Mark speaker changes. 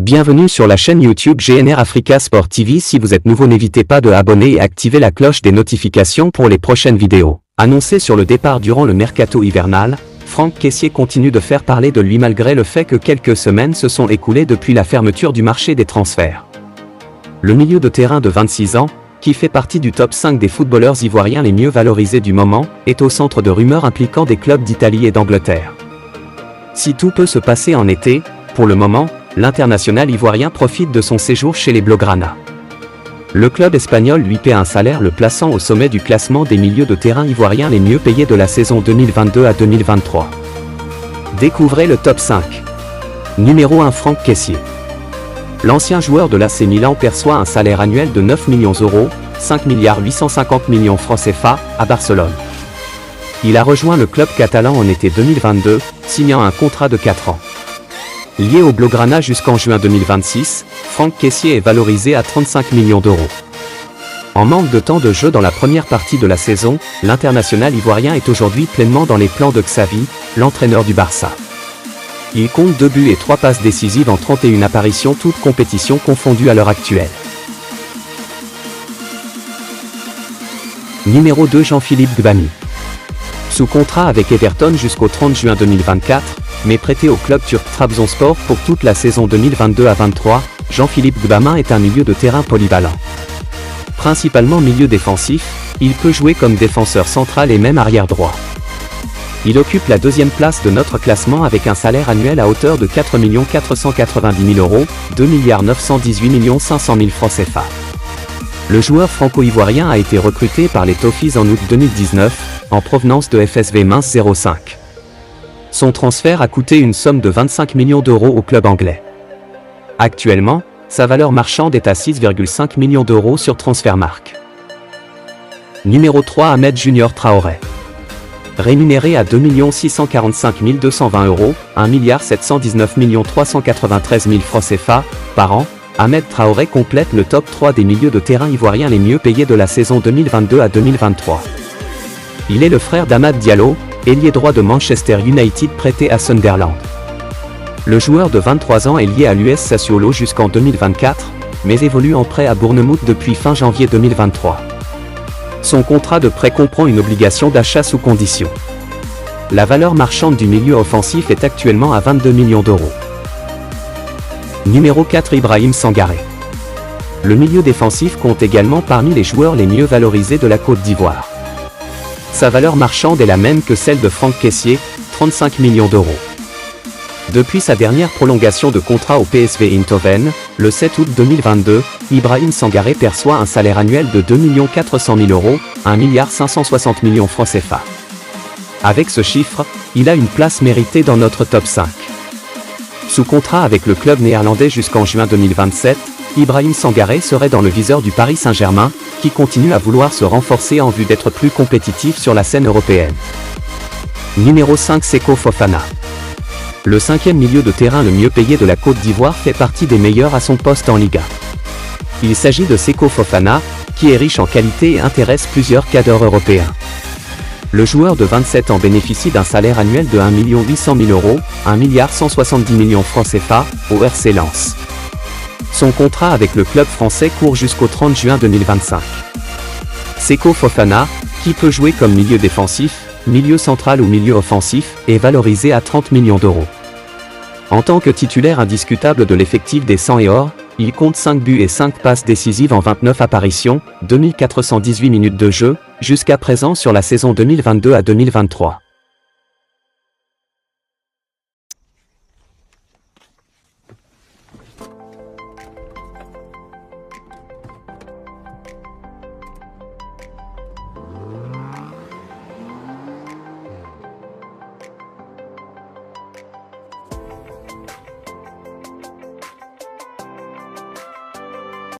Speaker 1: Bienvenue sur la chaîne YouTube GNR Africa Sport TV. Si vous êtes nouveau, n'hésitez pas de abonner et activer la cloche des notifications pour les prochaines vidéos. Annoncé sur le départ durant le mercato hivernal, Franck Kessié continue de faire parler de lui malgré le fait que quelques semaines se sont écoulées depuis la fermeture du marché des transferts. Le milieu de terrain de 26 ans, qui fait partie du top 5 des footballeurs ivoiriens les mieux valorisés du moment, est au centre de rumeurs impliquant des clubs d'Italie et d'Angleterre. Si tout peut se passer en été, pour le moment, l'international ivoirien profite de son séjour chez les Blaugrana. Le club espagnol lui paie un salaire le plaçant au sommet du classement des milieux de terrain ivoiriens les mieux payés de la saison 2022 à 2023. Découvrez le top 5. Numéro 1, Franck Kessié. L'ancien joueur de l'AC Milan perçoit un salaire annuel de 9 millions d'euros, 5 850 millions francs CFA, à Barcelone. Il a rejoint le club catalan en été 2022, signant un contrat de 4 ans. Lié au Blaugrana jusqu'en juin 2026, Franck Kessié est valorisé à 35 millions d'euros. En manque de temps de jeu dans la première partie de la saison, l'international ivoirien est aujourd'hui pleinement dans les plans de Xavi, l'entraîneur du Barça. Il compte 2 buts et 3 passes décisives en 31 apparitions, toutes compétitions confondues à l'heure actuelle. Numéro 2, Jean-Philippe Gbami. Sous contrat avec Everton jusqu'au 30 juin 2024, mais prêté au club turc Trabzonspor pour toute la saison 2022 à 23, Jean-Philippe Gbami est un milieu de terrain polyvalent. Principalement milieu défensif, il peut jouer comme défenseur central et même arrière droit. Il occupe la deuxième place de notre classement avec un salaire annuel à hauteur de 4 490 000 euros, 2 918 500 000 francs CFA. Le joueur franco-ivoirien a été recruté par les Toffees en août 2019, en provenance de FSV Mainz 05. Son transfert a coûté une somme de 25 millions d'euros au club anglais. Actuellement, sa valeur marchande est à 6,5 millions d'euros sur Transfermarkt. Numéro 3, Ahmed Junior Traoré. Rémunéré à 2 645 220 euros, 1 719 393 000 francs CFA, par an, Ahmed Traoré complète le top 3 des milieux de terrain ivoiriens les mieux payés de la saison 2022 à 2023. Il est le frère d'Amad Diallo, ailier droit de Manchester United prêté à Sunderland. Le joueur de 23 ans est lié à l'US Sassuolo jusqu'en 2024, mais évolue en prêt à Bournemouth depuis fin janvier 2023. Son contrat de prêt comprend une obligation d'achat sous condition. La valeur marchande du milieu offensif est actuellement à 22 millions d'euros. Numéro 4, Ibrahim Sangaré. Le milieu défensif compte également parmi les joueurs les mieux valorisés de la Côte d'Ivoire. Sa valeur marchande est la même que celle de Franck Kessié, 35 millions d'euros. Depuis sa dernière prolongation de contrat au PSV Eindhoven, le 7 août 2022, Ibrahim Sangaré perçoit un salaire annuel de 2 400 000 euros, 1 560 000 francs CFA. Avec ce chiffre, il a une place méritée dans notre top 5. Sous contrat avec le club néerlandais jusqu'en juin 2027, Ibrahim Sangaré serait dans le viseur du Paris Saint-Germain, qui continue à vouloir se renforcer en vue d'être plus compétitif sur la scène européenne. Numéro 5, Seko Fofana. Le 5e milieu de terrain le mieux payé de la Côte d'Ivoire fait partie des meilleurs à son poste en Liga. Il s'agit de Seko Fofana, qui est riche en qualité et intéresse plusieurs cadres européens. Le joueur de 27 ans bénéficie d'un salaire annuel de 1 800 000 euros, 1 170 millions francs CFA, au RC Lens. Son contrat avec le club français court jusqu'au 30 juin 2025. Seko Fofana, qui peut jouer comme milieu défensif, milieu central ou milieu offensif, est valorisé à 30 millions d'euros. En tant que titulaire indiscutable de l'effectif des 100 et or, il compte 5 buts et 5 passes décisives en 29 apparitions, 2418 minutes de jeu, jusqu'à présent sur la saison 2022 à 2023.